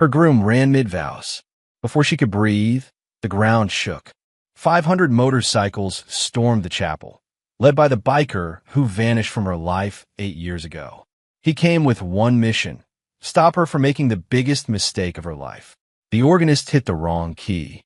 Her groom ran mid-vows. Before she could breathe, the ground shook. 500 motorcycles stormed the chapel, led by the biker who vanished from her life 8 years ago. He came with one mission: stop her from making the biggest mistake of her life. The organist hit the wrong key.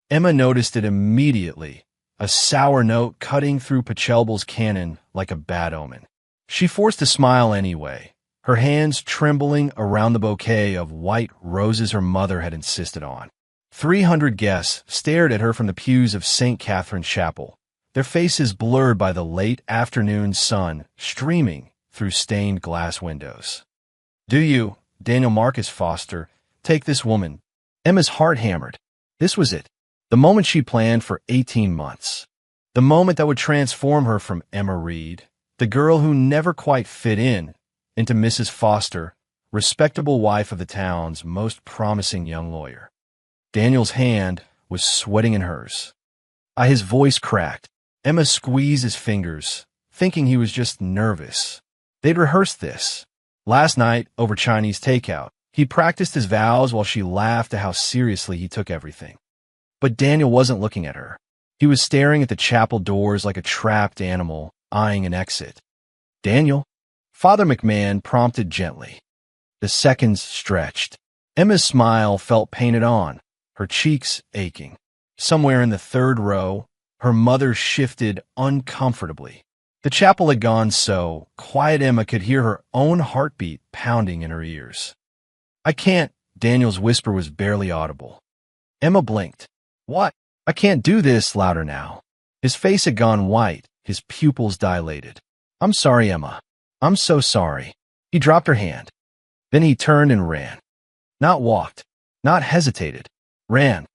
Emma noticed it immediately, a sour note cutting through Pachelbel's canon like a bad omen. She forced a smile anyway, her hands trembling around the bouquet of white roses her mother had insisted on. 300 guests stared at her from the pews of St. Catherine's Chapel, their faces blurred by the late afternoon sun streaming through stained glass windows. "Do you, Daniel Marcus Foster, take this woman?" Emma's heart hammered. This was it, the moment she planned for 18 months. The moment that would transform her from Emma Reed, the girl who never quite fit in, into Mrs. Foster, respectable wife of the town's most promising young lawyer. Daniel's hand was sweating in hers. His voice cracked. Emma squeezed his fingers, thinking he was just nervous. They'd rehearsed this. Last night, over Chinese takeout, he practiced his vows while she laughed at how seriously he took everything. But Daniel wasn't looking at her. He was staring at the chapel doors like a trapped animal, eyeing an exit. "Daniel?" Father McMahon prompted gently. The seconds stretched. Emma's smile felt painted on, her cheeks aching. Somewhere in the third row, her mother shifted uncomfortably. The chapel had gone so quiet Emma could hear her own heartbeat pounding in her ears. "I can't," Daniel's whisper was barely audible. Emma blinked. "What? I can't do this," louder now. His face had gone white, his pupils dilated. "I'm sorry, Emma. I'm so sorry." He dropped her hand. Then he turned and ran. Not walked, not hesitated. Ran.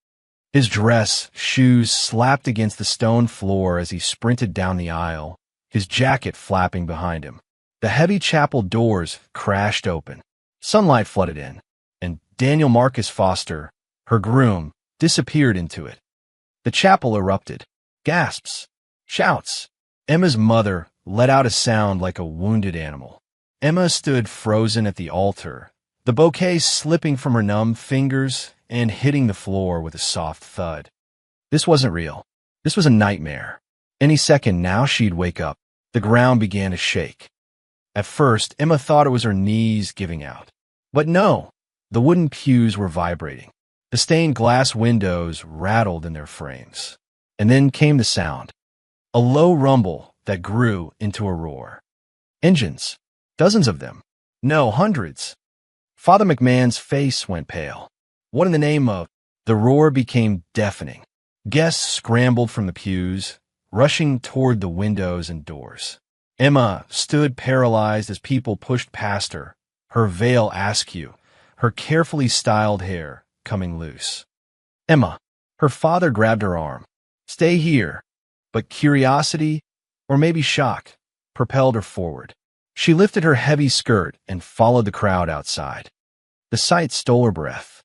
His dress, shoes slapped against the stone floor as he sprinted down the aisle, his jacket flapping behind him. The heavy chapel doors crashed open. Sunlight flooded in, and Daniel Marcus Foster, her groom, disappeared into it. The chapel erupted. Gasps. Shouts. Emma's mother let out a sound like a wounded animal. Emma stood frozen at the altar, the bouquet slipping from her numb fingers and hitting the floor with a soft thud. This wasn't real. This was a nightmare. Any second now she'd wake up. The ground began to shake. At first, Emma thought it was her knees giving out. But no, the wooden pews were vibrating. The stained glass windows rattled in their frames. And then came the sound. A low rumble that grew into a roar. Engines. Dozens of them. No, hundreds. Father McMahon's face went pale. What in the name of? The roar became deafening. Guests scrambled from the pews, rushing toward the windows and doors. Emma stood paralyzed as people pushed past her, her veil askew, her carefully styled hair coming loose. "Emma." Her father grabbed her arm. "Stay here." But curiosity, or maybe shock, propelled her forward. She lifted her heavy skirt and followed the crowd outside. The sight stole her breath.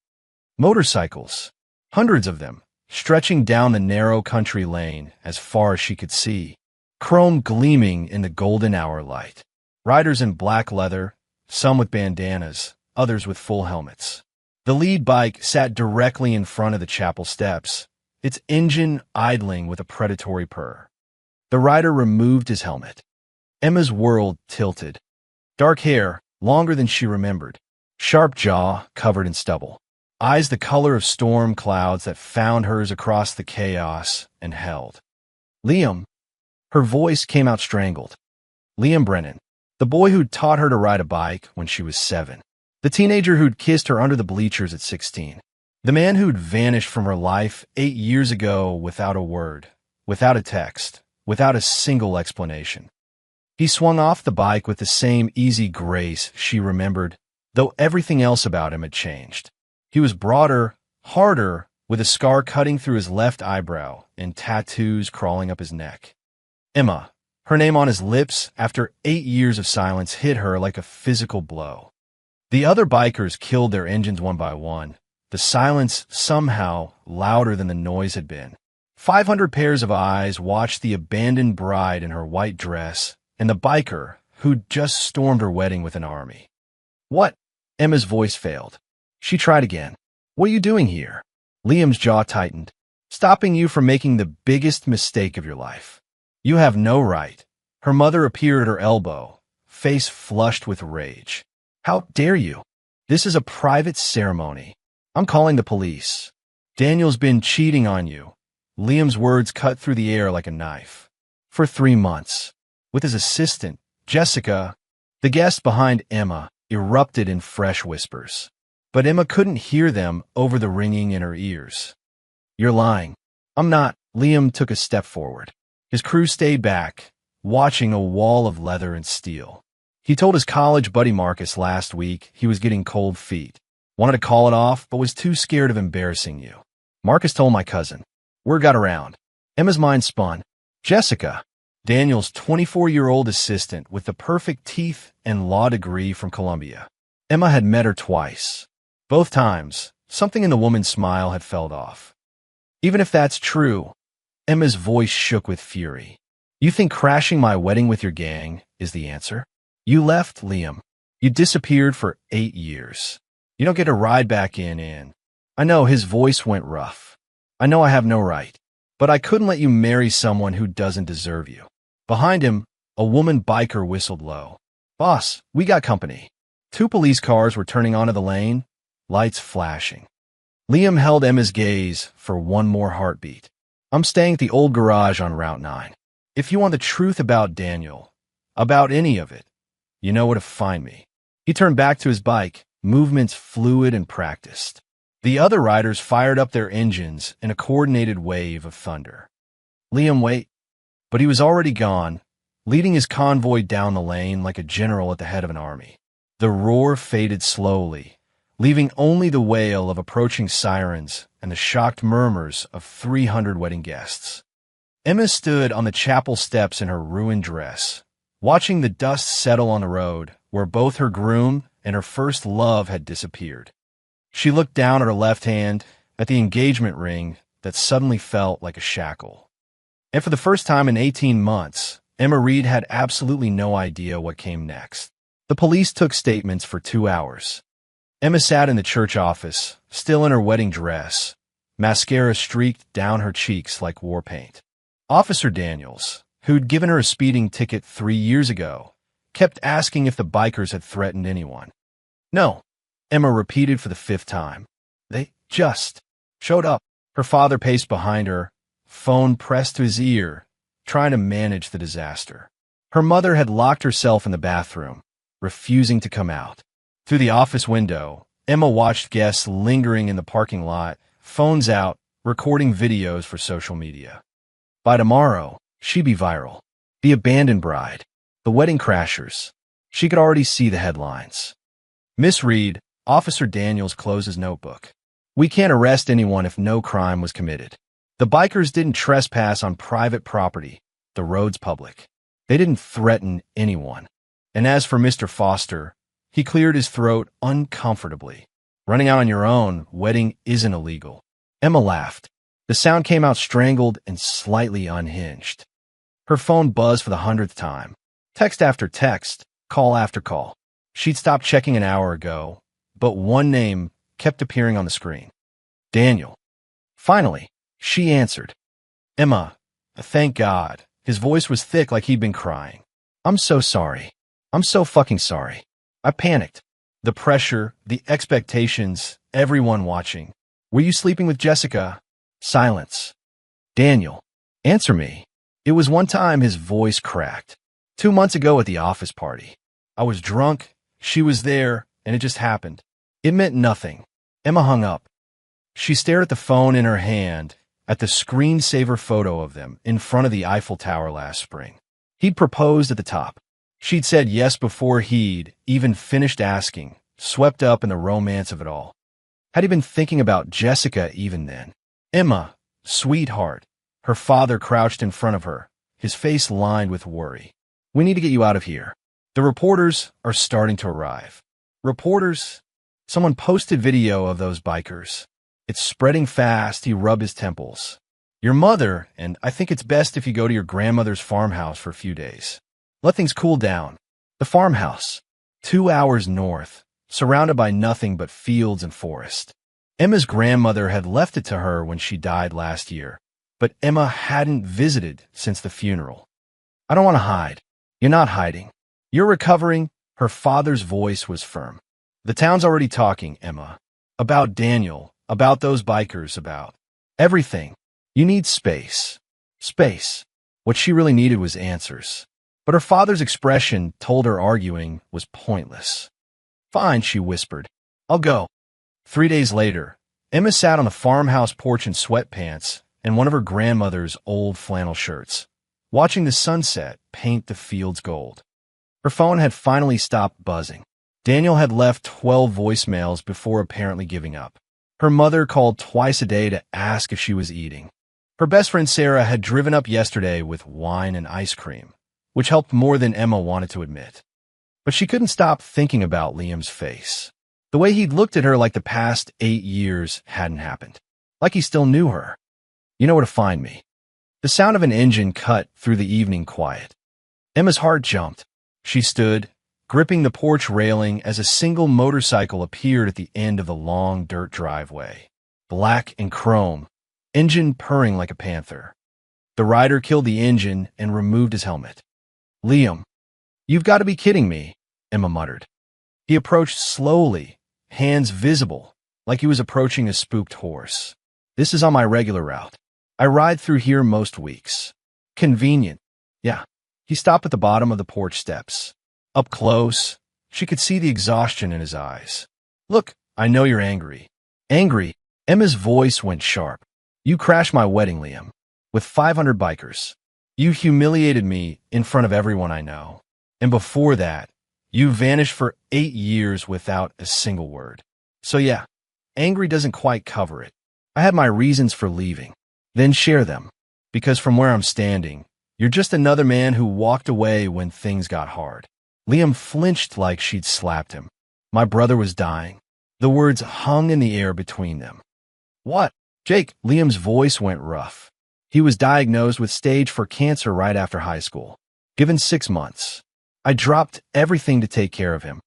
Motorcycles, hundreds of them, stretching down the narrow country lane as far as she could see, chrome gleaming in the golden hour light. Riders in black leather, some with bandanas, others with full helmets. The lead bike sat directly in front of the chapel steps, its engine idling with a predatory purr. The rider removed his helmet. Emma's world tilted. Dark hair, longer than she remembered. Sharp jaw, covered in stubble. Eyes the color of storm clouds that found hers across the chaos and held. "Liam." Her voice came out strangled. Liam Brennan, the boy who'd taught her to ride a bike when she was 7. The teenager who'd kissed her under the bleachers at 16. The man who'd vanished from her life 8 years ago without a word, without a text, without a single explanation. He swung off the bike with the same easy grace she remembered, though everything else about him had changed. He was broader, harder, with a scar cutting through his left eyebrow and tattoos crawling up his neck. Emma, her name on his lips after 8 years of silence, hit her like a physical blow. The other bikers killed their engines one by one, the silence somehow louder than the noise had been. 500 pairs of eyes watched the abandoned bride in her white dress and the biker who'd just stormed her wedding with an army. "What?" Emma's voice failed. She tried again. What are you doing here? Liam's jaw tightened. Stopping you from making the biggest mistake of your life. You have no right. Her mother appeared at her elbow, face flushed with rage. How dare you? This is a private ceremony. I'm calling the police. Daniel's been cheating on you. Liam's words cut through the air like a knife. For 3 months. With his assistant, Jessica, the guest behind Emma erupted in fresh whispers. But Emma couldn't hear them over the ringing in her ears. You're lying. I'm not. Liam took a step forward. His crew stayed back, watching a wall of leather and steel. He told his college buddy Marcus last week he was getting cold feet. Wanted to call it off, but was too scared of embarrassing you. Marcus told my cousin. Word got around. Emma's mind spun. Jessica, Daniel's 24-year-old assistant with the perfect teeth and law degree from Columbia. Emma had met her twice. Both times, something in the woman's smile had fell off. Even if that's true, Emma's voice shook with fury. You think crashing my wedding with your gang is the answer? You left, Liam. You disappeared for 8 years. You don't get a ride back in, and I know his voice went rough. I know I have no right, but I couldn't let you marry someone who doesn't deserve you. Behind him, a woman biker whistled low. Boss, we got company. 2 police cars were turning onto the lane, lights flashing. Liam held Emma's gaze for one more heartbeat. I'm staying at the old garage on Route 9. If you want the truth about Daniel, about any of it, you know where to find me. He turned back to his bike, movements fluid and practiced. The other riders fired up their engines in a coordinated wave of thunder. Liam, wait. But he was already gone, leading his convoy down the lane like a general at the head of an army. The roar faded slowly, leaving only the wail of approaching sirens and the shocked murmurs of 300 wedding guests. Emma stood on the chapel steps in her ruined dress, watching the dust settle on the road where both her groom and her first love had disappeared. She looked down at her left hand, at the engagement ring that suddenly felt like a shackle. And for the first time in 18 months, Emma Reed had absolutely no idea what came next. The police took statements for 2 hours. Emma sat in the church office, still in her wedding dress. Mascara streaked down her cheeks like war paint. Officer Daniels, who'd given her a speeding ticket 3 years ago, kept asking if the bikers had threatened anyone. No, Emma repeated for the 5th time. They just showed up. Her father paced behind her, phone pressed to his ear, trying to manage the disaster. Her mother had locked herself in the bathroom, refusing to come out. Through the office window, Emma watched guests lingering in the parking lot, phones out, recording videos for social media. By tomorrow, she'd be viral. The abandoned bride. The wedding crashers. She could already see the headlines. Miss Reed, Officer Daniels closed his notebook. We can't arrest anyone if no crime was committed. The bikers didn't trespass on private property. The road's public. They didn't threaten anyone. And as for Mr. Foster, he cleared his throat uncomfortably. Running out on your own wedding isn't illegal. Emma laughed. The sound came out strangled and slightly unhinged. Her phone buzzed for the 100th time. Text after text, call after call. She'd stopped checking an hour ago, but one name kept appearing on the screen. Daniel. Finally, she answered. Emma, thank God. His voice was thick like he'd been crying. I'm so sorry. I'm so fucking sorry. I panicked. The pressure, the expectations, everyone watching. Were you sleeping with Jessica? Silence. Daniel, answer me. It was one time his voice cracked. 2 months ago at the office party. I was drunk, she was there, and it just happened. It meant nothing. Emma hung up. She stared at the phone in her hand, at the screensaver photo of them in front of the Eiffel Tower last spring. He'd proposed at the top. She'd said yes before he'd even finished asking, swept up in the romance of it all. Had he been thinking about Jessica even then? Emma, sweetheart. Her father crouched in front of her, his face lined with worry. We need to get you out of here. The reporters are starting to arrive. Reporters? Someone posted video of those bikers. It's spreading fast, he rubbed his temples. Your mother, and I think it's best if you go to your grandmother's farmhouse for a few days. Let things cool down. The farmhouse. 2 hours north, surrounded by nothing but fields and forest. Emma's grandmother had left it to her when she died last year, but Emma hadn't visited since the funeral. I don't want to hide. You're not hiding. You're recovering. Her father's voice was firm. The town's already talking, Emma. About Daniel, about those bikers, about everything. You need space. Space. What she really needed was answers. But her father's expression told her arguing was pointless. Fine, she whispered. I'll go. 3 days later, Emma sat on the farmhouse porch in sweatpants and one of her grandmother's old flannel shirts, watching the sunset paint the fields gold. Her phone had finally stopped buzzing. Daniel had left 12 voicemails before apparently giving up. Her mother called twice a day to ask if she was eating. Her best friend Sarah had driven up yesterday with wine and ice cream, which helped more than Emma wanted to admit. But she couldn't stop thinking about Liam's face. The way he'd looked at her like the past 8 years hadn't happened. Like he still knew her. You know where to find me. The sound of an engine cut through the evening quiet. Emma's heart jumped. She stood, gripping the porch railing as a single motorcycle appeared at the end of the long dirt driveway. Black and chrome, engine purring like a panther. The rider killed the engine and removed his helmet. Liam, you've got to be kidding me, Emma muttered. He approached slowly, hands visible, like he was approaching a spooked horse. This is on my regular route. I ride through here most weeks. Convenient. Yeah. He stopped at the bottom of the porch steps. Up close, she could see the exhaustion in his eyes. Look, I know you're angry. Angry? Emma's voice went sharp. You crashed my wedding, Liam, with 500 bikers. You humiliated me in front of everyone I know. And before that, you vanished for 8 years without a single word. So yeah, angry doesn't quite cover it. I had my reasons for leaving. Then share them. Because from where I'm standing, you're just another man who walked away when things got hard. Liam flinched like she'd slapped him. My brother was dying. The words hung in the air between them. What? Jake, Liam's voice went rough. He was diagnosed with stage 4 cancer right after high school. Given 6 months. I dropped everything to take care of him.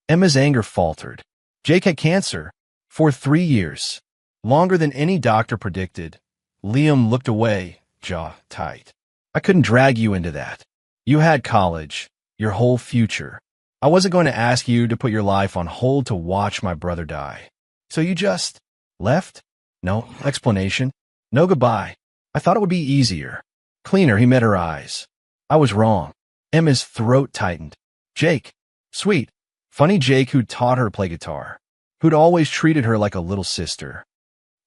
Emma's anger faltered. Jake had cancer for 3 years. Longer than any doctor predicted. Liam looked away, jaw tight. I couldn't drag you into that. You had college, your whole future. I wasn't going to ask you to put your life on hold to watch my brother die. So you just left? No explanation. No goodbye. I thought it would be easier. Cleaner, he met her eyes. I was wrong. Emma's throat tightened. Jake. Sweet. Funny Jake who'd taught her to play guitar. Who'd always treated her like a little sister.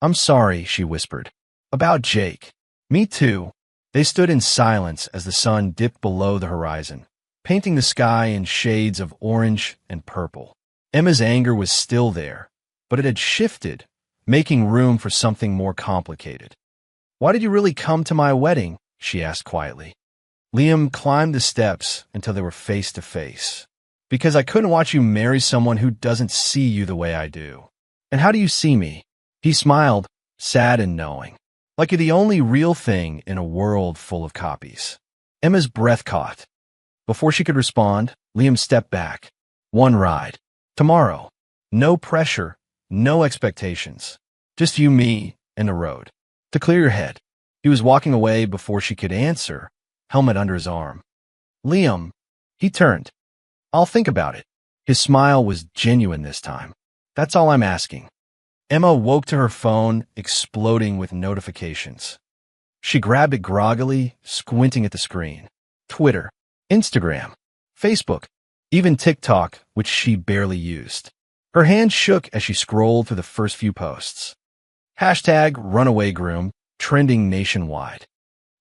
I'm sorry, she whispered. About Jake. Me too. They stood in silence as the sun dipped below the horizon, painting the sky in shades of orange and purple. Emma's anger was still there, but it had shifted, making room for something more complicated. Why did you really come to my wedding? She asked quietly. Liam climbed the steps until they were face to face. Because I couldn't watch you marry someone who doesn't see you the way I do. And how do you see me? He smiled, sad and knowing. Like you're the only real thing in a world full of copies. Emma's breath caught. Before she could respond, Liam stepped back. One ride. Tomorrow. No pressure. No expectations. Just you, me, and the road. To clear your head. He was walking away before she could answer, helmet under his arm. Liam. He turned. I'll think about it. His smile was genuine this time. That's all I'm asking. Emma woke to her phone, exploding with notifications. She grabbed it groggily, squinting at the screen. Twitter, Instagram, Facebook, even TikTok, which she barely used. Her hand shook as she scrolled through the first few posts. Hashtag runaway groom, trending nationwide.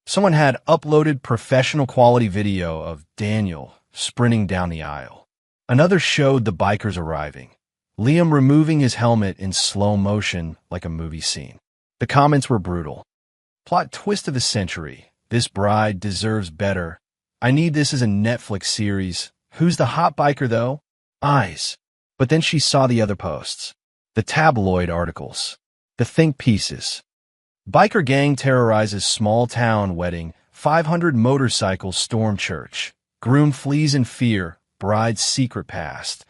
Someone had uploaded professional quality video of Daniel sprinting down the aisle. Another showed the bikers arriving. Liam removing his helmet in slow motion like a movie scene. The comments were brutal. Plot twist of the century. This bride deserves better. I need this as a Netflix series. Who's the hot biker, though? Eyes. But then she saw the other posts. The tabloid articles. The think pieces. Biker gang terrorizes small town wedding. 500 motorcycles storm church. Groom flees in fear. Bride's secret past.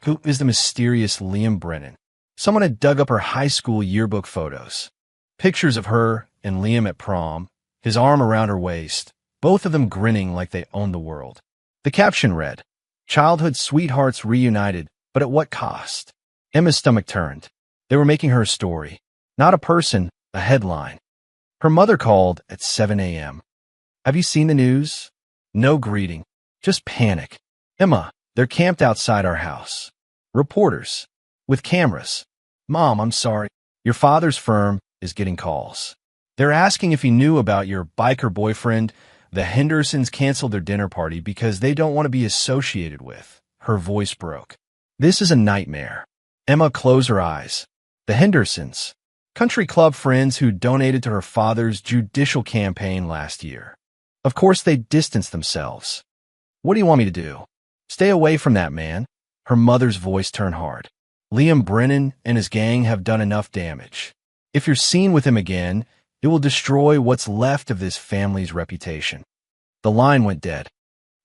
Who is the mysterious Liam Brennan? Someone had dug up her high school yearbook photos. Pictures of her and Liam at prom, his arm around her waist, both of them grinning like they owned the world. The caption read, "Childhood sweethearts reunited, but at what cost?" Emma's stomach turned. They were making her a story, not a person, a headline. Her mother called at 7 a.m. "Have you seen the news?" No greeting, just panic. "Emma, they're camped outside our house. Reporters. With cameras. Mom, I'm sorry. Your father's firm is getting calls. They're asking if you knew about your biker boyfriend. The Hendersons canceled their dinner party because they don't want to be associated with." Her voice broke. "This is a nightmare." Emma closed her eyes. The Hendersons. Country club friends who donated to her father's judicial campaign last year. Of course they distanced themselves. "What do you want me to do?" "Stay away from that man." Her mother's voice turned hard. "Liam Brennan and his gang have done enough damage. If you're seen with him again, it will destroy what's left of this family's reputation." The line went dead.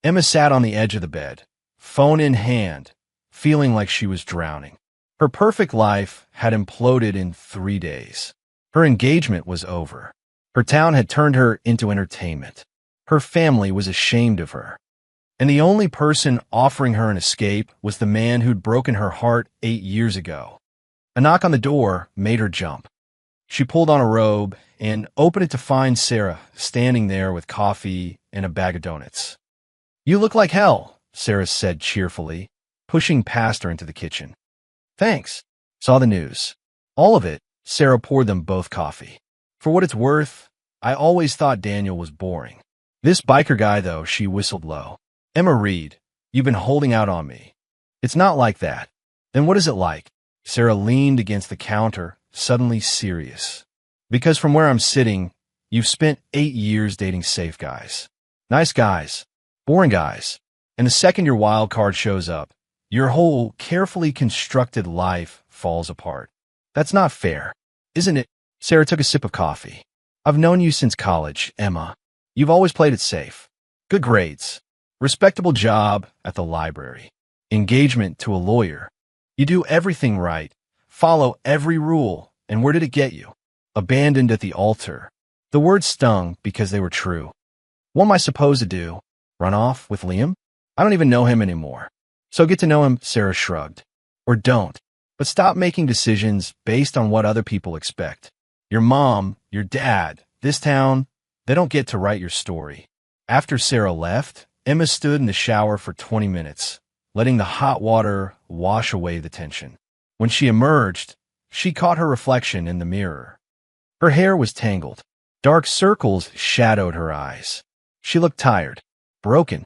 Emma sat on the edge of the bed, phone in hand, feeling like she was drowning. Her perfect life had imploded in 3 days. Her engagement was over. Her town had turned her into entertainment. Her family was ashamed of her. And the only person offering her an escape was the man who'd broken her heart 8 years ago. A knock on the door made her jump. She pulled on a robe and opened it to find Sarah standing there with coffee and a bag of donuts. "You look like hell," Sarah said cheerfully, pushing past her into the kitchen. "Thanks." "Saw the news." "All of it." Sarah poured them both coffee. "For what it's worth, I always thought Daniel was boring. This biker guy, though," she whistled low. "Emma Reed, you've been holding out on me." "It's not like that." "Then what is it like?" Sarah leaned against the counter, suddenly serious. "Because from where I'm sitting, you've spent 8 years dating safe guys. Nice guys. Boring guys. And the second your wild card shows up, your whole carefully constructed life falls apart. That's not fair, isn't it?" Sarah took a sip of coffee. "I've known you since college, Emma. You've always played it safe. Good grades. Respectable job at the library. Engagement to a lawyer. You do everything right. Follow every rule. And where did it get you? Abandoned at the altar." The words stung because they were true. "What am I supposed to do? Run off with Liam? I don't even know him anymore." "So get to know him," Sarah shrugged. "Or don't. But stop making decisions based on what other people expect. Your mom, your dad, this town, they don't get to write your story." After Sarah left, Emma stood in the shower for 20 minutes, letting the hot water wash away the tension. When she emerged, she caught her reflection in the mirror. Her hair was tangled. Dark circles shadowed her eyes. She looked tired, broken.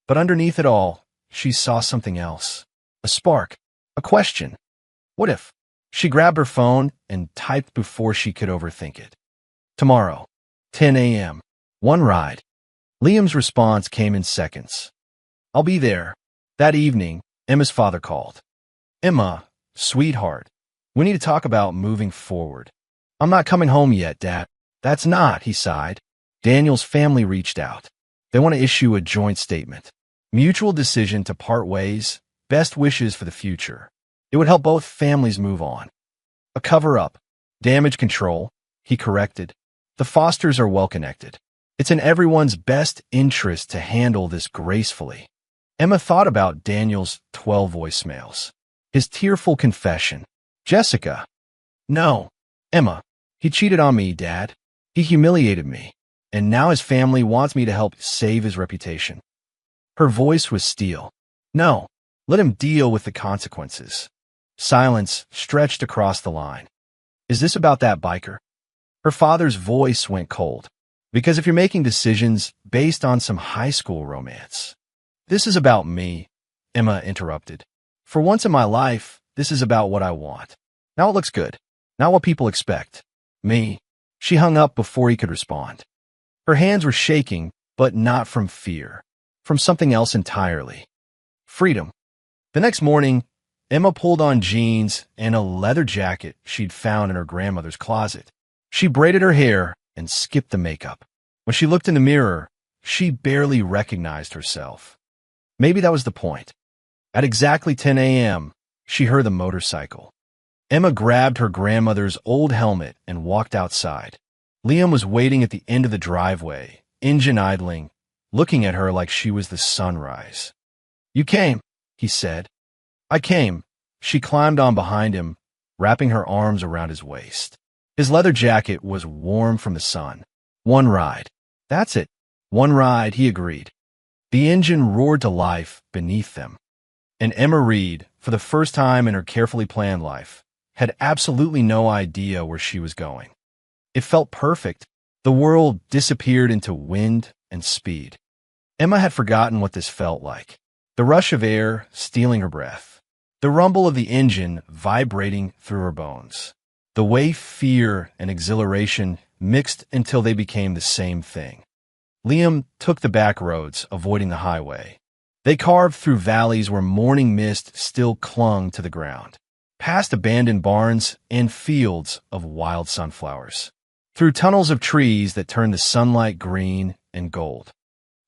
But underneath it all, she saw something else. A spark. A question. What if? She grabbed her phone and typed before she could overthink it. "Tomorrow, 10 a.m. One ride." Liam's response came in seconds. "I'll be there." That evening, Emma's father called. "Emma, sweetheart, we need to talk about moving forward." "I'm not coming home yet, Dad." "That's not," he sighed. Daniel's family reached out. They want to issue a joint statement. Mutual decision to part ways, best wishes for the future. It would help both families move on. A cover-up. Damage control, he corrected. The Fosters are well connected. It's in everyone's best interest to handle this gracefully. Emma thought about Daniel's 12 voicemails. His tearful confession. Jessica. "No. Emma, he cheated on me, Dad. He humiliated me. And now his family wants me to help save his reputation." Her voice was steel. "No. Let him deal with the consequences." Silence stretched across the line. "Is this about that biker?" Her father's voice went cold. "Because if you're making decisions based on some high school romance." "This is about me," Emma interrupted. "For once in my life, this is about what I want. Now it looks good. Not what people expect. Me." She hung up before he could respond. Her hands were shaking, but not from fear. From something else entirely. Freedom. The next morning, Emma pulled on jeans and a leather jacket she'd found in her grandmother's closet. She braided her hair and skipped the makeup. When she looked in the mirror, she barely recognized herself. Maybe that was the point. At exactly 10 a.m., she heard the motorcycle. Emma grabbed her grandmother's old helmet and walked outside. Liam was waiting at the end of the driveway, engine idling, looking at her like she was the sunrise. "You came," he said. "I came." She climbed on behind him, wrapping her arms around his waist. His leather jacket was warm from the sun. "One ride." "That's it. One ride," he agreed. The engine roared to life beneath them. And Emma Reed, for the first time in her carefully planned life, had absolutely no idea where she was going. It felt perfect. The world disappeared into wind and speed. Emma had forgotten what this felt like. The rush of air stealing her breath. The rumble of the engine vibrating through her bones. The way fear and exhilaration mixed until they became the same thing. Liam took the back roads, avoiding the highway. They carved through valleys where morning mist still clung to the ground, past abandoned barns and fields of wild sunflowers, through tunnels of trees that turned the sunlight green and gold.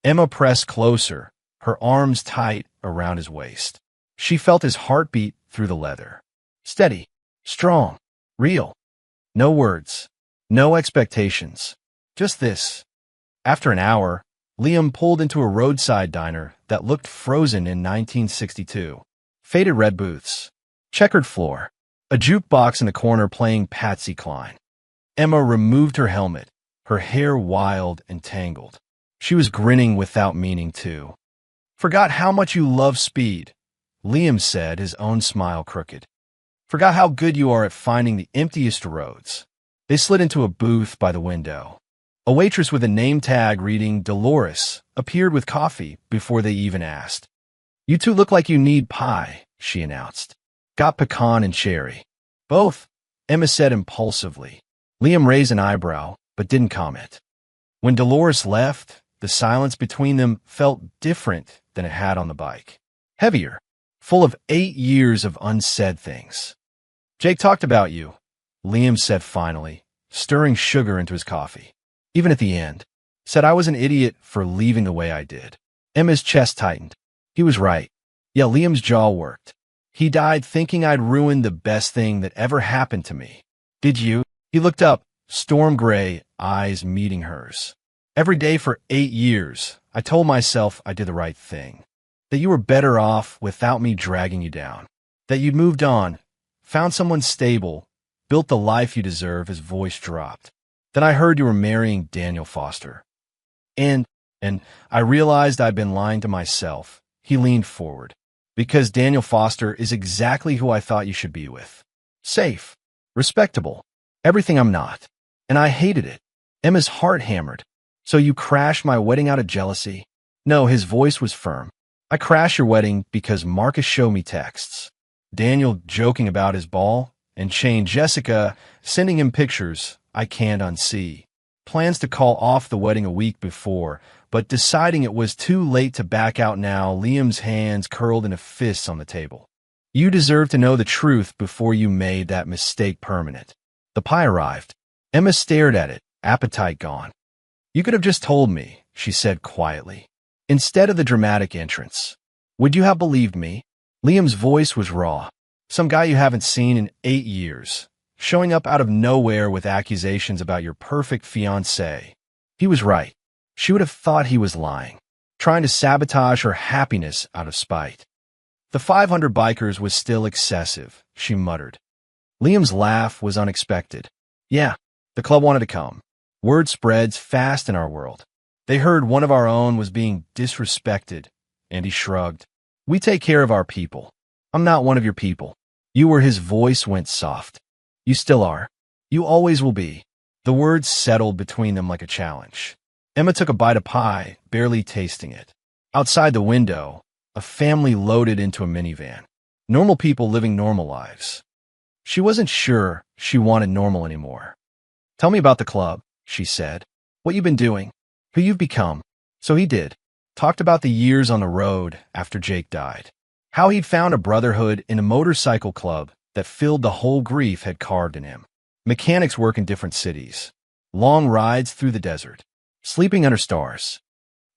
Emma pressed closer, her arms tight around his waist. She felt his heartbeat through the leather. Steady, strong, real. No words, no expectations, just this. After an hour, Liam pulled into a roadside diner that looked frozen in 1962. Faded red booths, checkered floor, a jukebox in the corner playing Patsy Cline. Emma removed her helmet, her hair wild and tangled. She was grinning without meaning to. "Forgot how much you love speed," Liam said, his own smile crooked. "Forgot how good you are at finding the emptiest roads." They slid into a booth by the window. A waitress with a name tag reading Dolores appeared with coffee before they even asked. "You two look like you need pie," she announced. "Got pecan and cherry." "Both," Emma said impulsively. Liam raised an eyebrow, but didn't comment. When Dolores left, the silence between them felt different than it had on the bike. Heavier, full of 8 years of unsaid things. "Jake talked about you," Liam said finally, stirring sugar into his coffee. Even at the end, said I was an idiot for leaving the way I did. Emma's chest tightened. He was right. Yeah, Liam's jaw worked. He died thinking I'd ruined the best thing that ever happened to me. "Did you?" He looked up, storm gray, eyes meeting hers. "Every day for 8 years, I told myself I did the right thing. That you were better off without me dragging you down. That you'd moved on, found someone stable, built the life you deserve." His voice dropped. "Then I heard you were marrying Daniel Foster. And I realized I'd been lying to myself." He leaned forward. "Because Daniel Foster is exactly who I thought you should be with. Safe, respectable, everything I'm not. And I hated it." Emma's heart hammered. "So you crashed my wedding out of jealousy?" "No," his voice was firm. "I crashed your wedding because Marcus showed me texts. Daniel joking about his ball, and chain Jessica sending him pictures I can't unsee. Plans to call off the wedding a week before, but deciding it was too late to back out now." Liam's hands curled into fists on the table. "You deserve to know the truth before you made that mistake permanent." The pie arrived. Emma stared at it, appetite gone. "You could have just told me," she said quietly, instead of the dramatic entrance. "Would you have believed me?" Liam's voice was raw. "Some guy you haven't seen in 8 years. Showing up out of nowhere with accusations about your perfect fiancé." He was right. She would have thought he was lying, trying to sabotage her happiness out of spite. "The 500 bikers was still excessive," she muttered. Liam's laugh was unexpected. "Yeah, the club wanted to come. Word spreads fast in our world. They heard one of our own was being disrespected," and he shrugged. "We take care of our people. I'm not one of your people." "You were." His voice went soft. "You still are. You always will be." The words settled between them like a challenge. Emma took a bite of pie, barely tasting it. Outside the window, a family loaded into a minivan. Normal people living normal lives. She wasn't sure she wanted normal anymore. "Tell me about the club," she said. "What you've been doing, who you've become." So he did. Talked about the years on the road after Jake died. How he'd found a brotherhood in a motorcycle club that filled the hole grief had carved in him. Mechanics work in different cities. Long rides through the desert. Sleeping under stars.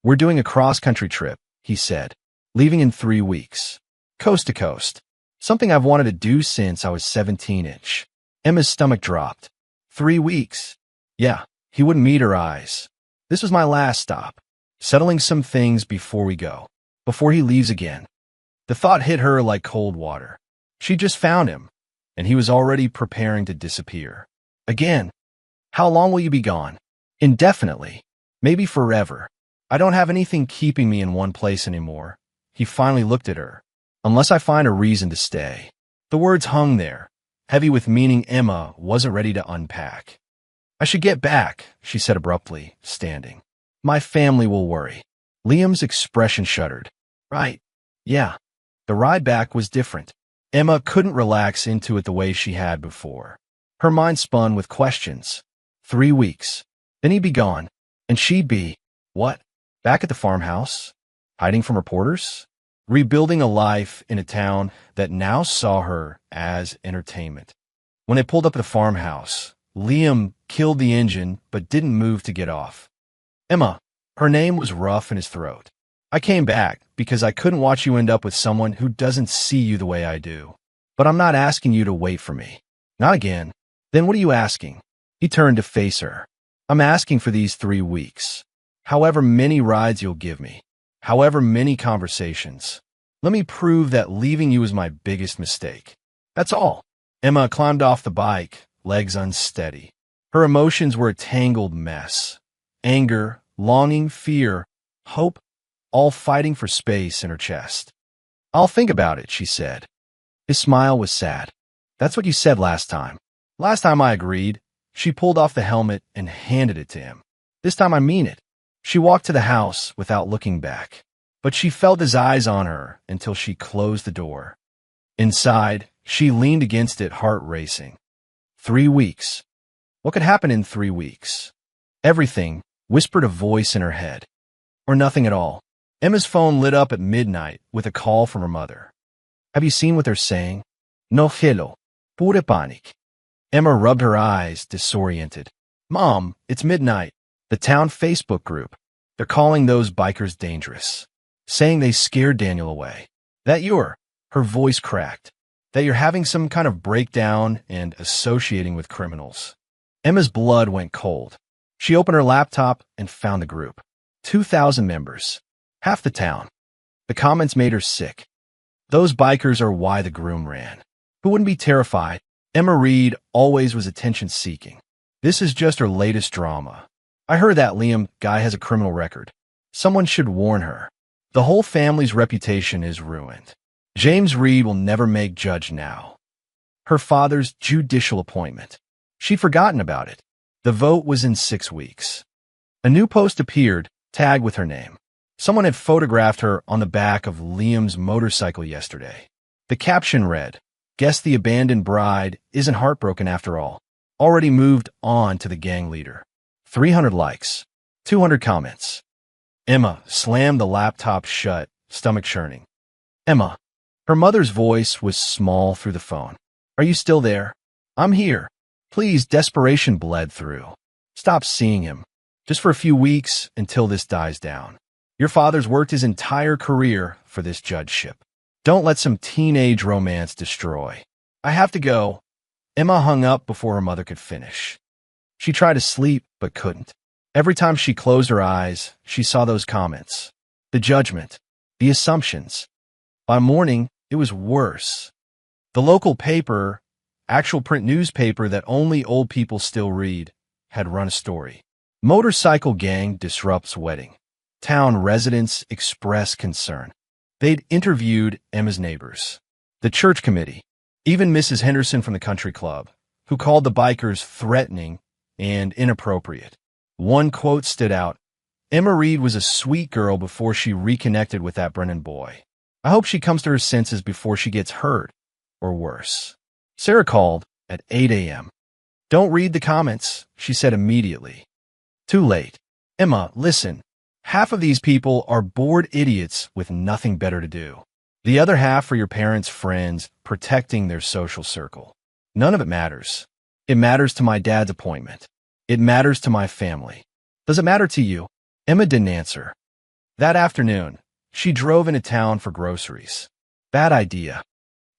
"We're doing a cross-country trip," he said. "Leaving in 3 weeks. coast to coast. Something I've wanted to do since I was 17-inch. Emma's stomach dropped. 3 weeks. Yeah, he wouldn't meet her eyes. This was my last stop. Settling some things before we go. Before he leaves again. The thought hit her like cold water. She just found him, and he was already preparing to disappear. Again. How long will you be gone? Indefinitely. Maybe forever. I don't have anything keeping me in one place anymore. He finally looked at her. Unless I find a reason to stay. The words hung there, heavy with meaning Emma wasn't ready to unpack. I should get back, she said abruptly, standing. My family will worry. Liam's expression shuddered. Right. Yeah. The ride back was different. Emma couldn't relax into it the way she had before. Her mind spun with questions. 3 weeks. Then he'd be gone. And she'd be, what? Back at the farmhouse? Hiding from reporters? Rebuilding a life in a town that now saw her as entertainment. When they pulled up at the farmhouse, Liam killed the engine but didn't move to get off. Emma, her name was rough in his throat. I came back because I couldn't watch you end up with someone who doesn't see you the way I do. But I'm not asking you to wait for me. Not again. Then what are you asking? He turned to face her. I'm asking for these 3 weeks. However many rides you'll give me. However many conversations. Let me prove that leaving you was my biggest mistake. That's all. Emma climbed off the bike, legs unsteady. Her emotions were a tangled mess. Anger, longing, fear, hope, all fighting for space in her chest. I'll think about it, she said. His smile was sad. That's what you said last time. Last time I agreed. She pulled off the helmet and handed it to him. This time I mean it. She walked to the house without looking back. But she felt his eyes on her until she closed the door. Inside, she leaned against it, heart racing. 3 weeks. What could happen in 3 weeks? Everything, whispered a voice in her head. Or nothing at all. Emma's phone lit up at midnight with a call from her mother. Have you seen what they're saying? No cielo. Pure panic. Emma rubbed her eyes, disoriented. Mom, it's midnight. The town Facebook group. They're calling those bikers dangerous. Saying they scared Daniel away. That you're, her voice cracked. That you're having some kind of breakdown and associating with criminals. Emma's blood went cold. She opened her laptop and found the group. 2,000 members. Half the town. The comments made her sick. Those bikers are why the Groom ran. Who wouldn't be terrified? Emma Reed always was attention-seeking. This is just her latest drama. I heard that Liam guy has a criminal record. Someone should warn her. The whole family's reputation is ruined. James Reed will never make judge now. Her father's judicial appointment. She'd forgotten about it. The vote was in 6 weeks. A new post appeared, tagged with her name. Someone had photographed her on the back of Liam's motorcycle yesterday. The caption read, Guess the abandoned bride isn't heartbroken after all. Already moved on to the gang leader. 300 likes. 200 comments. Emma slammed the laptop shut, stomach churning. Emma. Her mother's voice was small through the phone. Are you still there? I'm here. Please, desperation bled through. Stop seeing him. Just for a few weeks until this dies down. Your father's worked his entire career for this judgeship. Don't let some teenage romance destroy. I have to go. Emma hung up before her mother could finish. She tried to sleep, but couldn't. Every time she closed her eyes, she saw those comments. The judgment. The assumptions. By morning, it was worse. The local paper, actual print newspaper that only old people still read, had run a story. Motorcycle gang disrupts wedding. Town residents express concern. They'd interviewed Emma's neighbors, the church committee, even Mrs. Henderson from the country club, who called the bikers threatening and inappropriate. One quote stood out. Emma Reed was a sweet girl before she reconnected with that Brennan boy. I hope she comes to her senses before she gets hurt, or worse. Sarah called at 8 a.m. Don't read the comments, she said immediately. Too late. Emma, listen. Half of these people are bored idiots with nothing better to do. The other half are your parents' friends protecting their social circle. None of it matters. It matters to my dad's appointment. It matters to my family. Does it matter to you? Emma didn't answer. That afternoon, she drove into town for groceries. Bad idea.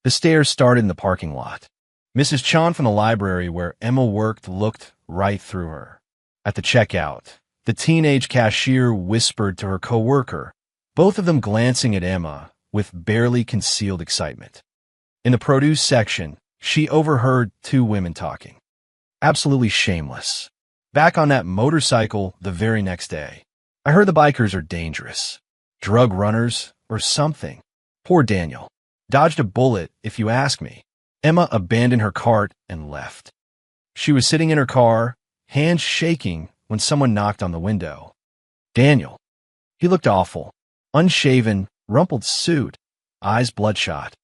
The stairs started in the parking lot. Mrs. Chan from the library where Emma worked looked right through her. At the checkout, the teenage cashier whispered to her coworker, both of them glancing at Emma with barely concealed excitement. In the produce section, she overheard two women talking. Absolutely shameless. Back on that motorcycle the very next day. I heard the bikers are dangerous. Drug runners or something. Poor Daniel. Dodged a bullet, if you ask me. Emma abandoned her cart and left. She was sitting in her car, hands shaking, when someone knocked on the window. Daniel. He looked awful. Unshaven, rumpled suit, eyes bloodshot.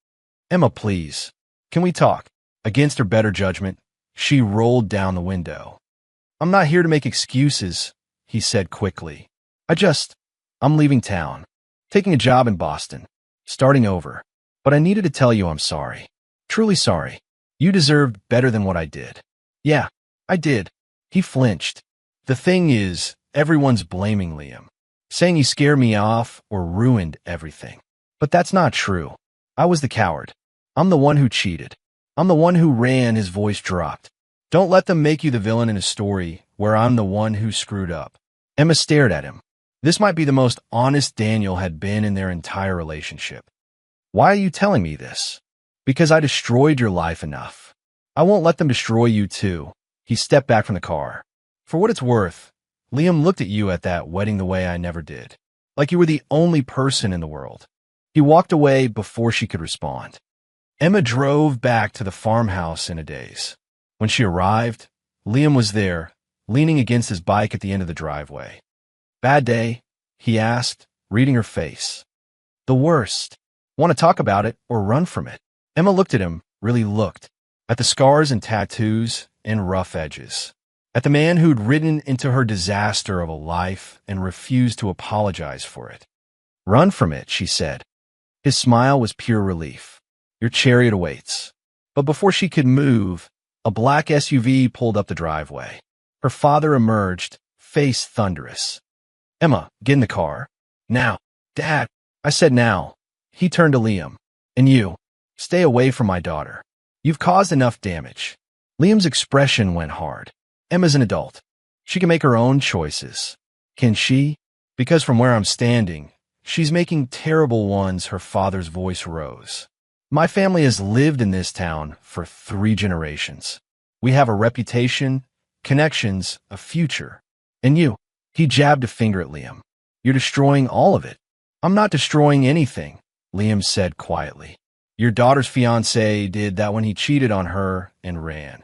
Emma, please. Can we talk? Against her better judgment, she rolled down the window. I'm not here to make excuses, he said quickly. I'm leaving town. Taking a job in Boston. Starting over. But I needed to tell you I'm sorry. Truly sorry. You deserved better than what I did. Yeah, I did. He flinched. The thing is, everyone's blaming Liam. Saying he scared me off or ruined everything. But that's not true. I was the coward. I'm the one who cheated. I'm the one who ran. His voice dropped. Don't let them make you the villain in a story where I'm the one who screwed up. Emma stared at him. This might be the most honest Daniel had been in their entire relationship. Why are you telling me this? Because I destroyed your life enough. I won't let them destroy you too. He stepped back from the car. For what it's worth, Liam looked at you at that wedding the way I never did. Like you were the only person in the world. He walked away before she could respond. Emma drove back to the farmhouse in a daze. When she arrived, Liam was there, leaning against his bike at the end of the driveway. Bad day? He asked, reading her face. The worst. Want to talk about it or run from it? Emma looked at him, really looked, at the scars and tattoos and rough edges, at the man who'd ridden into her disaster of a life and refused to apologize for it. Run from it, she said. His smile was pure relief. Your chariot awaits. But before she could move, a black SUV pulled up the driveway. Her father emerged, face thunderous. Emma, get in the car. Now. Dad. I said now. He turned to Liam. And you. Stay away from my daughter. You've caused enough damage. Liam's expression went hard. Emma's an adult. She can make her own choices. Can she? Because from where I'm standing, she's making terrible ones. Her father's voice rose. My family has lived in this town for 3 generations. We have a reputation, connections, a future. And you. He jabbed a finger at Liam. You're destroying all of it. I'm not destroying anything, Liam said quietly. Your daughter's fiancé did that when he cheated on her and ran.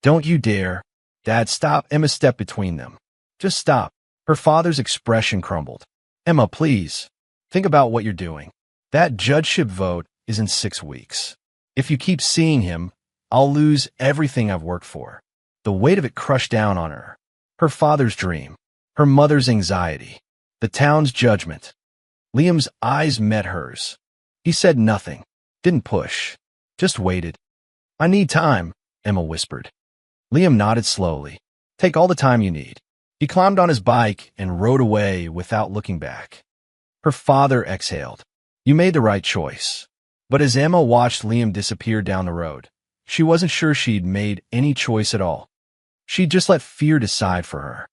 Don't you dare. Dad, stop. Emma stepped between them. Just stop. Her father's expression crumbled. Emma, please. Think about what you're doing. That judgeship vote is in 6 weeks. If you keep seeing him, I'll lose everything I've worked for. The weight of it crushed down on her. Her father's dream. Her mother's anxiety. The town's judgment. Liam's eyes met hers. He said nothing. Didn't push. Just waited. I need time, Emma whispered. Liam nodded slowly. Take all the time you need. He climbed on his bike and rode away without looking back. Her father exhaled. You made the right choice. But as Emma watched Liam disappear down the road, she wasn't sure she'd made any choice at all. She'd just let fear decide for her.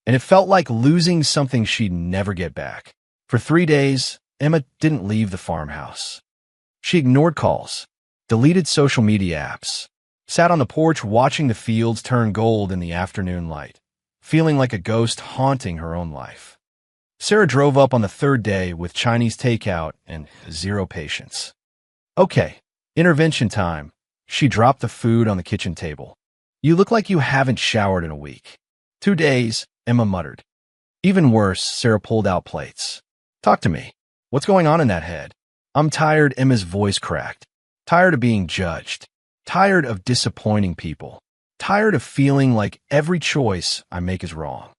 And it felt like losing something she'd never get back. For 3 days, Emma didn't leave the farmhouse. She ignored calls, deleted social media apps, sat on the porch watching the fields turn gold in the afternoon light, feeling like a ghost haunting her own life. Sarah drove up on the 3rd day with Chinese takeout and 0 patience. Okay, intervention time. She dropped the food on the kitchen table. You look like you haven't showered in a week. 2 days, Emma muttered. Even worse, Sarah pulled out plates. Talk to me. What's going on in that head? I'm tired, Emma's voice cracked. Tired of being judged. Tired of disappointing people. Tired of feeling like every choice I make is wrong.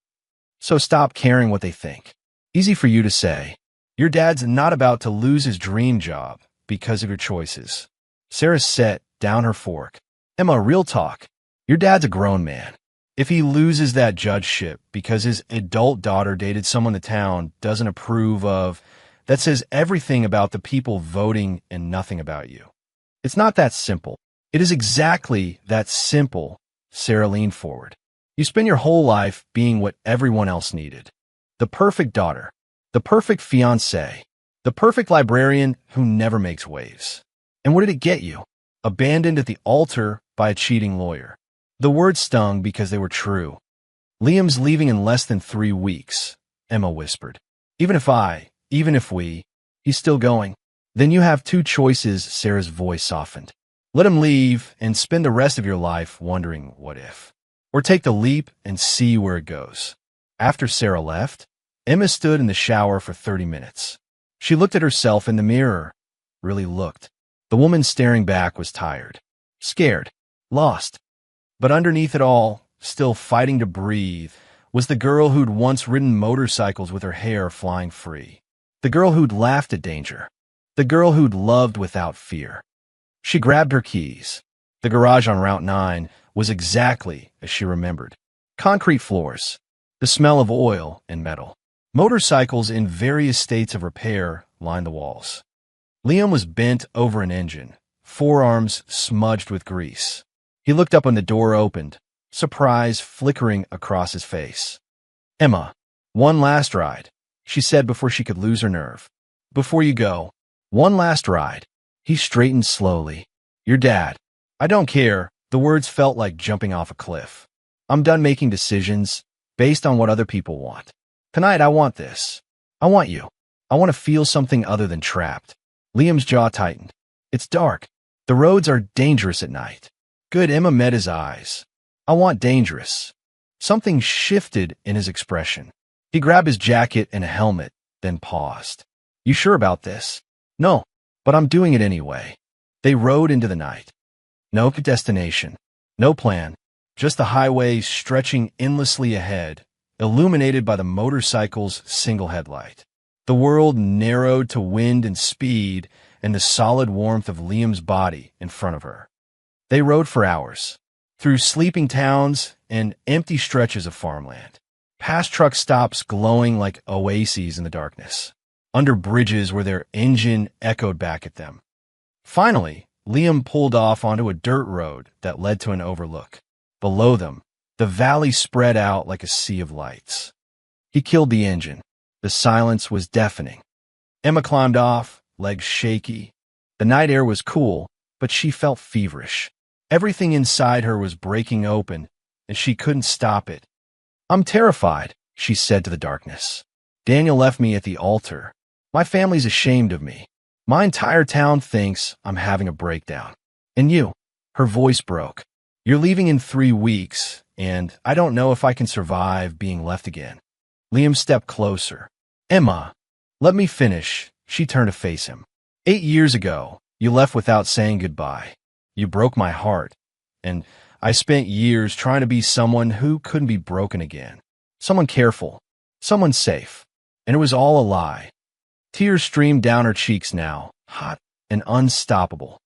So stop caring what they think. Easy for you to say. Your dad's not about to lose his dream job because of your choices. Sarah set down her fork. Emma, real talk. Your dad's a grown man. If he loses that judgeship because his adult daughter dated someone the town doesn't approve of, that says everything about the people voting and nothing about you. It's not that simple. It is exactly that simple, Sarah leaned forward. You spend your whole life being what everyone else needed. The perfect daughter, the perfect fiancée, the perfect librarian who never makes waves. And what did it get you? Abandoned at the altar by a cheating lawyer. The words stung because they were true. Liam's leaving in less than 3 weeks, Emma whispered. Even if we, he's still going. Then you have 2 choices, Sarah's voice softened. Let him leave and spend the rest of your life wondering what if. Or take the leap and see where it goes. After Sarah left, Emma stood in the shower for 30 minutes. She looked at herself in the mirror. Really looked. The woman staring back was tired, scared, lost. But underneath it all, still fighting to breathe, was the girl who'd once ridden motorcycles with her hair flying free. The girl who'd laughed at danger. The girl who'd loved without fear. She grabbed her keys. The garage on Route 9 was exactly as she remembered. Concrete floors, the smell of oil and metal. Motorcycles in various states of repair lined the walls. Liam was bent over an engine, forearms smudged with grease. He looked up when the door opened, surprise flickering across his face. Emma, one last ride, she said before she could lose her nerve. Before you go, one last ride. He straightened slowly. Your dad. I don't care. The words felt like jumping off a cliff. I'm done making decisions based on what other people want. Tonight I want this. I want you. I want to feel something other than trapped. Liam's jaw tightened. It's dark. The roads are dangerous at night. Good. Emma met his eyes. I want dangerous. Something shifted in his expression. He grabbed his jacket and a helmet, then paused. You sure about this? No, but I'm doing it anyway. They rode into the night. No destination, no plan, just the highway stretching endlessly ahead, illuminated by the motorcycle's single headlight. The world narrowed to wind and speed and the solid warmth of Liam's body in front of her. They rode for hours, through sleeping towns and empty stretches of farmland, past truck stops glowing like oases in the darkness, under bridges where their engine echoed back at them. Finally, Liam pulled off onto a dirt road that led to an overlook. Below them, the valley spread out like a sea of lights. He killed the engine. The silence was deafening. Emma climbed off, legs shaky. The night air was cool, but she felt feverish. Everything inside her was breaking open, and she couldn't stop it. I'm terrified, she said to the darkness. Daniel left me at the altar. My family's ashamed of me. My entire town thinks I'm having a breakdown. And you, her voice broke. You're leaving in 3 weeks, and I don't know if I can survive being left again. Liam stepped closer. Emma, let me finish. She turned to face him. 8 years ago, you left without saying goodbye. You broke my heart, and I spent years trying to be someone who couldn't be broken again. Someone careful, someone safe, and it was all a lie. Tears streamed down her cheeks now, hot and unstoppable.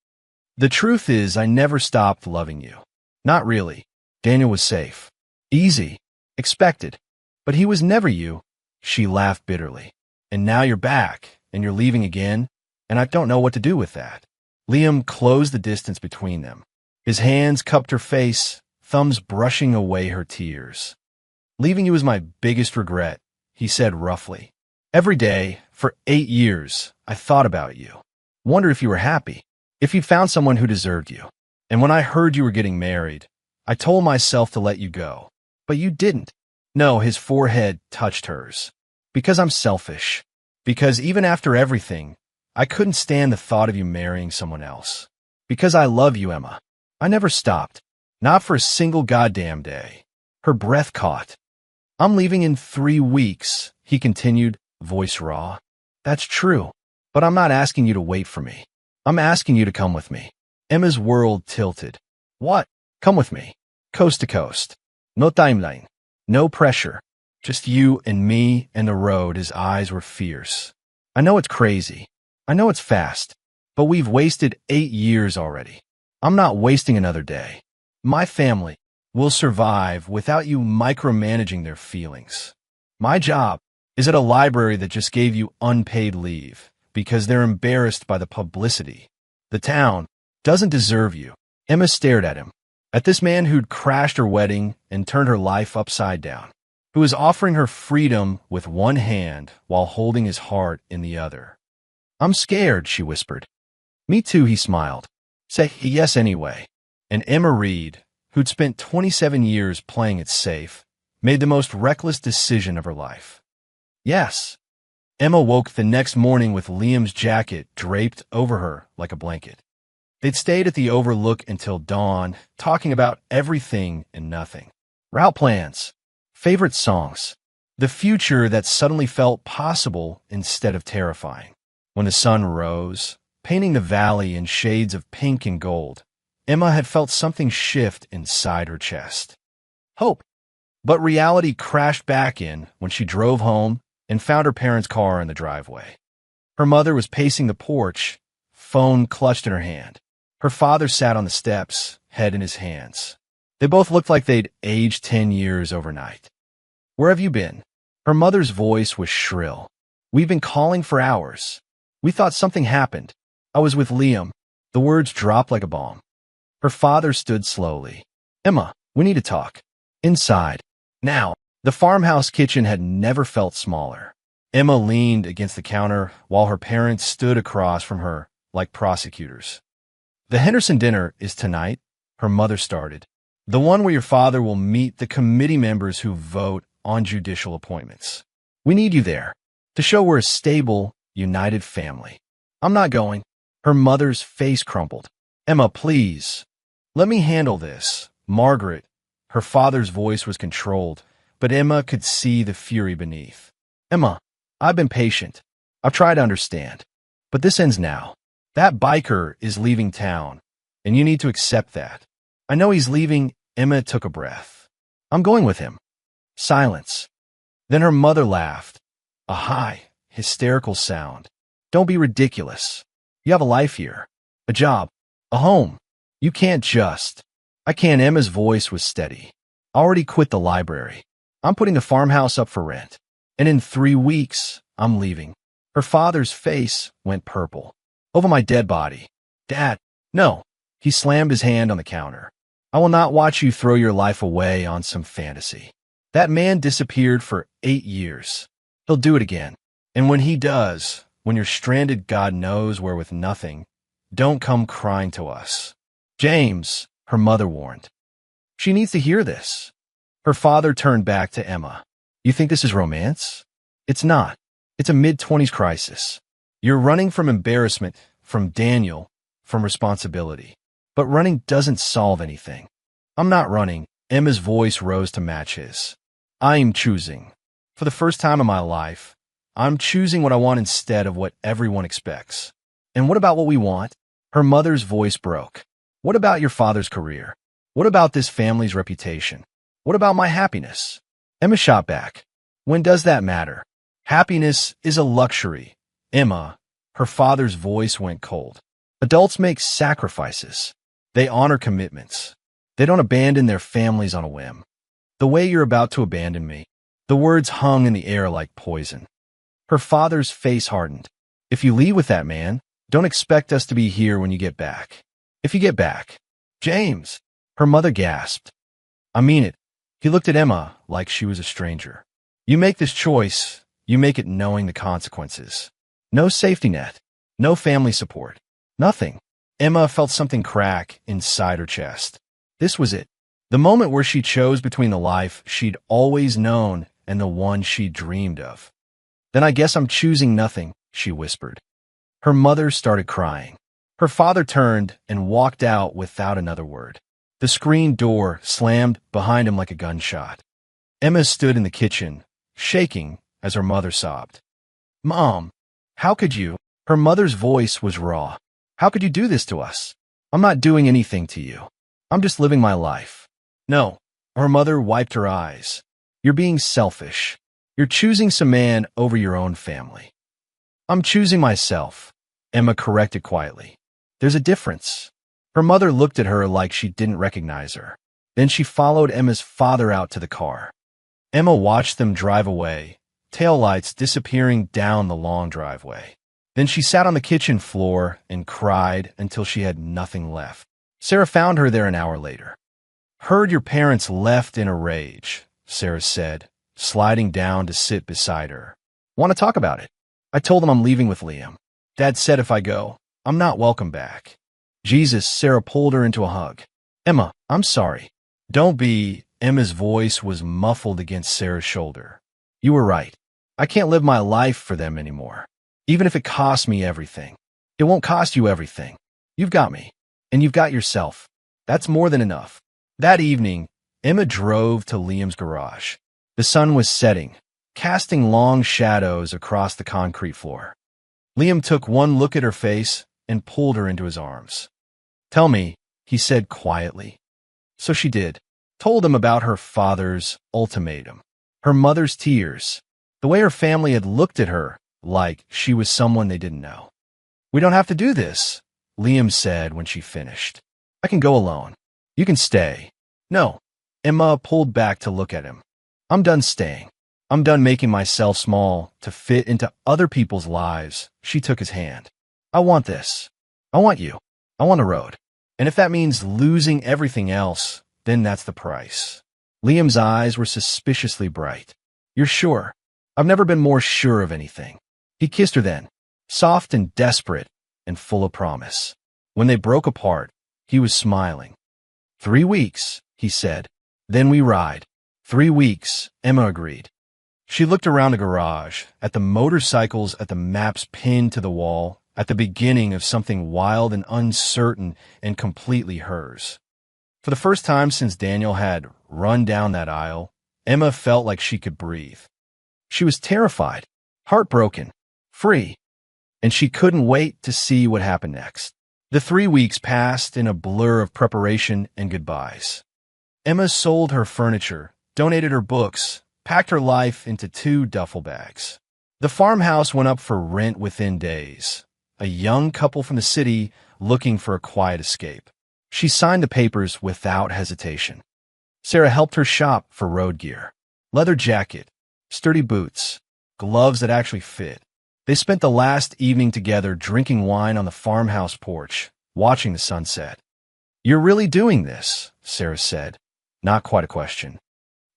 The truth is, I never stopped loving you. Not really. Daniel was safe. Easy. Expected. But he was never you. She laughed bitterly. And now you're back, and you're leaving again, and I don't know what to do with that. Liam closed the distance between them. His hands cupped her face, thumbs brushing away her tears. Leaving you is my biggest regret, he said roughly. Every day, for 8 years, I thought about you. Wondered if you were happy, if you'd found someone who deserved you. And when I heard you were getting married, I told myself to let you go. But you didn't. No, his forehead touched hers. Because I'm selfish. Because even after everything, I couldn't stand the thought of you marrying someone else. Because I love you, Emma. I never stopped. Not for a single goddamn day. Her breath caught. I'm leaving in 3 weeks, he continued, voice raw. That's true. But I'm not asking you to wait for me. I'm asking you to come with me. Emma's world tilted. What? Come with me. Coast to coast. No timeline. No pressure. Just you and me and the road. His eyes were fierce. I know it's crazy. I know it's fast. But we've wasted 8 years already. I'm not wasting another day. My family will survive without you micromanaging their feelings. My job Is it a library that just gave you unpaid leave because they're embarrassed by the publicity? The town doesn't deserve you. Emma stared at him, at this man who'd crashed her wedding and turned her life upside down, who was offering her freedom with one hand while holding his heart in the other. I'm scared, she whispered. Me too, he smiled. Say yes anyway. And Emma Reed, who'd spent 27 years playing it safe, made the most reckless decision of her life. Yes. Emma woke the next morning with Liam's jacket draped over her like a blanket. They'd stayed at the Overlook until dawn, talking about everything and nothing. Route plans, favorite songs, the future that suddenly felt possible instead of terrifying. When the sun rose, painting the valley in shades of pink and gold, Emma had felt something shift inside her chest. Hope. But reality crashed back in when she drove home and found her parents' car in the driveway. Her mother was pacing the porch, phone clutched in her hand. Her father sat on the steps, head in his hands. They both looked like they'd aged 10 years overnight. Where have you been? Her mother's voice was shrill. We've been calling for hours. We thought something happened. I was with Liam. The words dropped like a bomb. Her father stood slowly. Emma, we need to talk. Inside. Now. The farmhouse kitchen had never felt smaller. Emma leaned against the counter while her parents stood across from her like prosecutors. The Henderson dinner is tonight, her mother started. The one where your father will meet the committee members who vote on judicial appointments. We need you there to show we're a stable, united family. I'm not going. Her mother's face crumpled. Emma, please. Let me handle this. Margaret. Her father's voice was controlled, but Emma could see the fury beneath. Emma, I've been patient. I've tried to understand. But this ends now. That biker is leaving town, and you need to accept that. I know he's leaving. Emma took a breath. I'm going with him. Silence. Then her mother laughed. A high, hysterical sound. Don't be ridiculous. You have a life here. A job. A home. You can't just. I can't. Emma's voice was steady. I already quit the library. I'm putting the farmhouse up for rent. And in 3 weeks, I'm leaving. Her father's face went purple. Over my dead body. Dad, no. He slammed his hand on the counter. I will not watch you throw your life away on some fantasy. That man disappeared for 8 years. He'll do it again. And when he does, when you're stranded God knows where with nothing, don't come crying to us. James, her mother warned. She needs to hear this. Her father turned back to Emma. You think this is romance? It's not. It's a mid-20s crisis. You're running from embarrassment, from Daniel, from responsibility. But running doesn't solve anything. I'm not running. Emma's voice rose to match his. I'm choosing. For the first time in my life, I'm choosing what I want instead of what everyone expects. And what about what we want? Her mother's voice broke. What about your father's career? What about this family's reputation? What about my happiness? Emma shot back. When does that matter? Happiness is a luxury. Emma, her father's voice went cold. Adults make sacrifices. They honor commitments. They don't abandon their families on a whim. The way you're about to abandon me. The words hung in the air like poison. Her father's face hardened. If you leave with that man, don't expect us to be here when you get back. If you get back. James, her mother gasped. I mean it. He looked at Emma like she was a stranger. You make this choice. You make it knowing the consequences. No safety net. No family support. Nothing. Emma felt something crack inside her chest. This was it. The moment where she chose between the life she'd always known and the one she dreamed of. Then I guess I'm choosing nothing, she whispered. Her mother started crying. Her father turned and walked out without another word. The screen door slammed behind him like a gunshot. Emma stood in the kitchen, shaking as her mother sobbed. Mom, how could you? Her mother's voice was raw. How could you do this to us? I'm not doing anything to you. I'm just living my life. No. Her mother wiped her eyes. You're being selfish. You're choosing some man over your own family. I'm choosing myself, Emma corrected quietly. There's a difference. Her mother looked at her like she didn't recognize her. Then she followed Emma's father out to the car. Emma watched them drive away, taillights disappearing down the long driveway. Then she sat on the kitchen floor and cried until she had nothing left. Sarah found her there an hour later. "Heard your parents left in a rage," Sarah said, sliding down to sit beside her. "Want to talk about it?" "I told them I'm leaving with Liam. Dad said if I go, I'm not welcome back." "Jesus," Sarah pulled her into a hug. "Emma, I'm sorry." "Don't be." Emma's voice was muffled against Sarah's shoulder. "You were right. I can't live my life for them anymore. Even if it costs me everything. It won't cost you everything. You've got me. And you've got yourself. That's more than enough." That evening, Emma drove to Liam's garage. The sun was setting, casting long shadows across the concrete floor. Liam took one look at her face and pulled her into his arms. "Tell me," he said quietly. So she did. Told him about her father's ultimatum, her mother's tears, the way her family had looked at her like she was someone they didn't know. "We don't have to do this," Liam said when she finished. "I can go alone. You can stay." "No." Emma pulled back to look at him. "I'm done staying. I'm done making myself small to fit into other people's lives." She took his hand. "I want this. I want you. I want a road. And if that means losing everything else, then that's the price." Liam's eyes were suspiciously bright. "You're sure?" "I've never been more sure of anything." He kissed her then, soft and desperate and full of promise. When they broke apart, he was smiling. 3 weeks, he said. Then we ride. 3 weeks, Emma agreed. She looked around the garage, at the motorcycles, at the maps pinned to the wall, at the beginning of something wild and uncertain and completely hers. For the first time since Daniel had run down that aisle, Emma felt like she could breathe. She was terrified, heartbroken, free, and she couldn't wait to see what happened next. The 3 weeks passed in a blur of preparation and goodbyes. Emma sold her furniture, donated her books, packed her life into 2 duffel bags. The farmhouse went up for rent within days, a young couple from the city looking for a quiet escape. She signed the papers without hesitation. Sarah helped her shop for road gear, leather jacket, sturdy boots, gloves that actually fit. They spent the last evening together drinking wine on the farmhouse porch, watching the sunset. "You're really doing this," Sarah said. Not quite a question.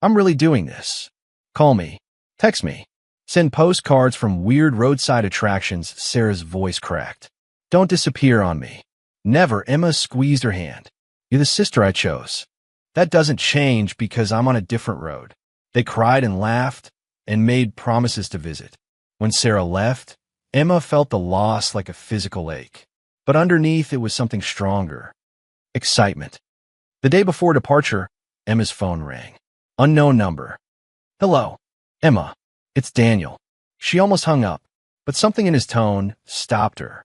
"I'm really doing this. Call me. Text me. Send postcards from weird roadside attractions." Sarah's voice cracked. "Don't disappear on me." "Never." Emma squeezed her hand. "You're the sister I chose. That doesn't change because I'm on a different road." They cried and laughed and made promises to visit. When Sarah left, Emma felt the loss like a physical ache. But underneath it was something stronger. Excitement. The day before departure, Emma's phone rang. Unknown number. "Hello, Emma. It's Daniel." She almost hung up, but something in his tone stopped her.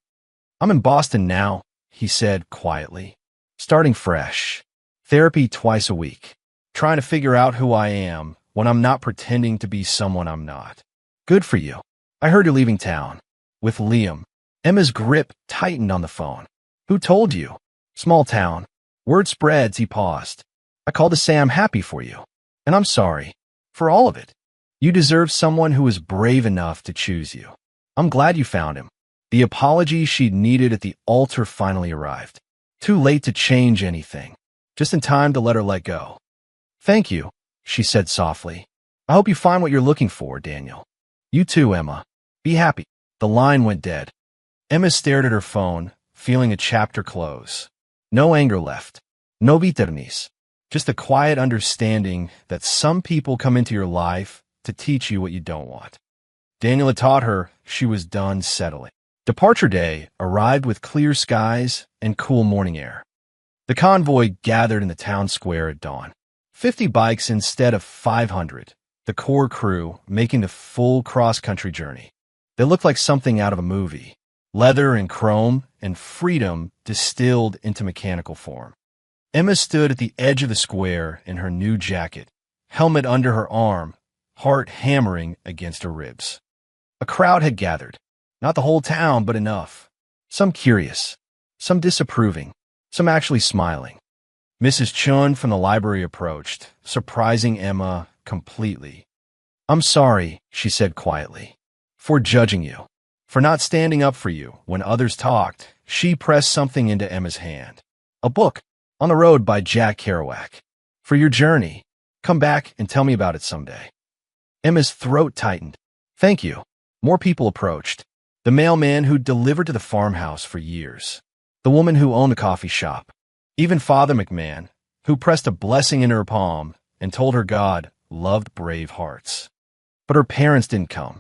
"I'm in Boston now," he said quietly. "Starting fresh. Therapy twice a week. Trying to figure out who I am when I'm not pretending to be someone I'm not." "Good for you. I heard you're leaving town." "With Liam." Emma's grip tightened on the phone. "Who told you?" "Small town. Word spreads." He paused. "I called to say I'm happy for you. And I'm sorry. For all of it. You deserve someone who is brave enough to choose you. I'm glad you found him." The apology she'd needed at the altar finally arrived. Too late to change anything. Just in time to let her let go. "Thank you," she said softly. "I hope you find what you're looking for, Daniel." "You too, Emma. Be happy." The line went dead. Emma stared at her phone, feeling a chapter close. No anger left. No bitterness. Just a quiet understanding that some people come into your life to teach you what you don't want. Daniel had taught her she was done settling. Departure day arrived with clear skies and cool morning air. The convoy gathered in the town square at dawn. 50 bikes instead of 500, the core crew making the full cross-country journey. They looked like something out of a movie. Leather and chrome and freedom distilled into mechanical form. Emma stood at the edge of the square in her new jacket, helmet under her arm, heart hammering against her ribs. A crowd had gathered. Not the whole town, but enough. Some curious, some disapproving, some actually smiling. Mrs. Chun from the library approached, surprising Emma completely. I'm sorry, she said quietly, for judging you, for not standing up for you when others talked. She pressed something into Emma's hand. A book, On the Road by Jack Kerouac. For your journey. Come back and tell me about it someday. Emma's throat tightened. Thank you. More people approached. The mailman who'd delivered to the farmhouse for years. The woman who owned the coffee shop. Even Father McMahon, who pressed a blessing in her palm and told her God loved brave hearts. But her parents didn't come.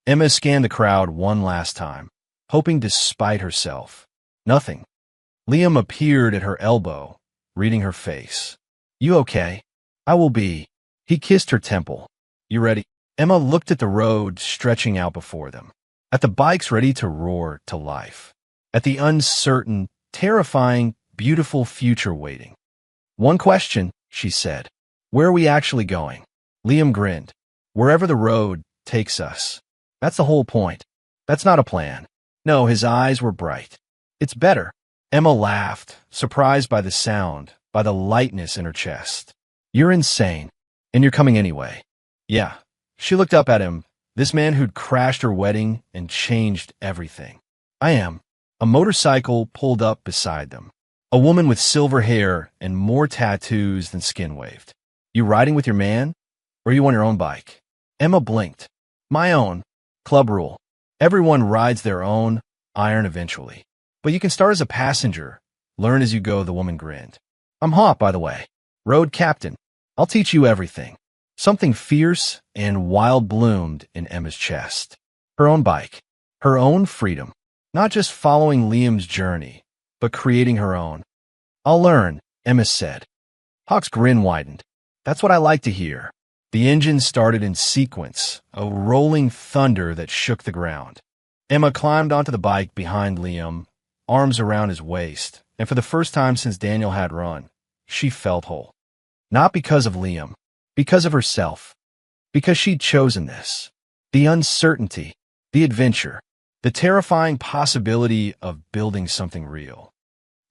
Emma scanned the crowd one last time, hoping to spite herself. Nothing. Liam appeared at her elbow, reading her face. You okay? I will be. He kissed her temple. You ready? Emma looked at the road stretching out before them, at the bikes ready to roar to life, at the uncertain, terrifying, beautiful future waiting. One question, she said. Where are we actually going? Liam grinned. Wherever the road takes us. That's the whole point. That's not a plan. No, his eyes were bright. It's better. Emma laughed, surprised by the sound, by the lightness in her chest. You're insane, and you're coming anyway. Yeah. She looked up at him, this man who'd crashed her wedding and changed everything. I am. A motorcycle pulled up beside them. A woman with silver hair and more tattoos than skin waved. You riding with your man? Or are you on your own bike? Emma blinked. My own. Club rule. Everyone rides their own iron eventually. But you can start as a passenger. Learn as you go, the woman grinned. I'm hot, by the way. Road captain. I'll teach you everything. Something fierce and wild bloomed in Emma's chest. Her own bike. Her own freedom. Not just following Liam's journey, but creating her own. I'll learn, Emma said. Hawk's grin widened. That's what I like to hear. The engine started in sequence, a rolling thunder that shook the ground. Emma climbed onto the bike behind Liam, arms around his waist, and for the first time since Daniel had run, she felt whole. Not because of Liam, because of herself. Because she'd chosen this. The uncertainty, the adventure, the terrifying possibility of building something real.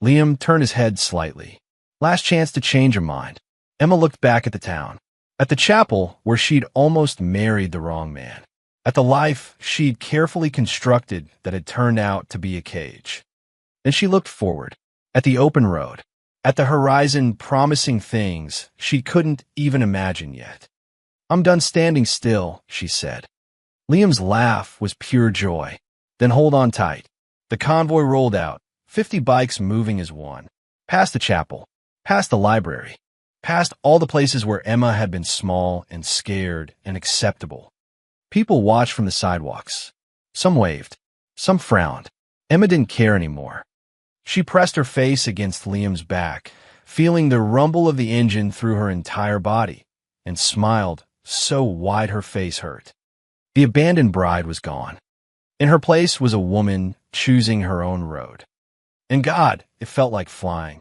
Liam turned his head slightly. Last chance to change her mind. Emma looked back at the town. At the chapel where she'd almost married the wrong man. At the life she'd carefully constructed that had turned out to be a cage. Then she looked forward. At the open road. At the horizon promising things she couldn't even imagine yet. I'm done standing still, she said. Liam's laugh was pure joy. Then hold on tight. The convoy rolled out, 50 bikes moving as one. Past the chapel. Past the library. Past all the places where Emma had been small and scared and acceptable. People watched from the sidewalks. Some waved. Some frowned. Emma didn't care anymore. She pressed her face against Liam's back, feeling the rumble of the engine through her entire body, and smiled so wide her face hurt. The abandoned bride was gone. In her place was a woman choosing her own road. And God, it felt like flying.